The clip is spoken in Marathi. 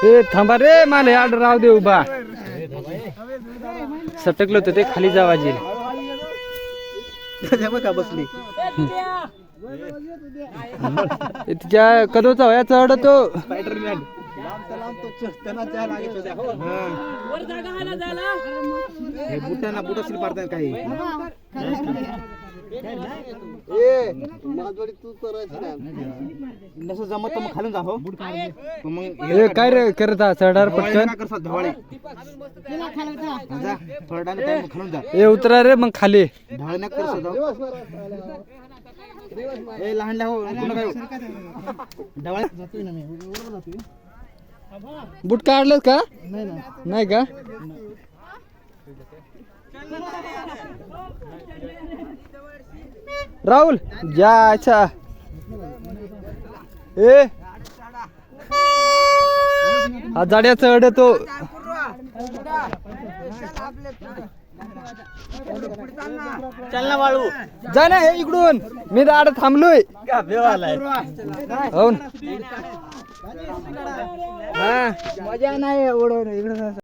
ए थांबा रे मला आड राव दे उभा सटकलं होतं ते खाली जावा जेल का बसली तिच्या कदोचा वया चढ तो स्पायडरमॅन बुटांना बुटाशील पाडतात काही नसं जमत तर मग खालून जा हो मग ए काय रे करता चढार पटकन धवाळे जा थोडा टाइम खालून जा ए उतरा रे मग खाली धवाळे नका करसा जाऊ ए लहान हो काय धवाळे जातोय ना मी जातोय बूट काढलं का नाही का राहुल जा अच्छा ए हा जाड्या चढ तो चल ना बाळू जा ना हे इकडून मी दाड थांबलोय हो ना. हा मजा नाही एवढं इकडं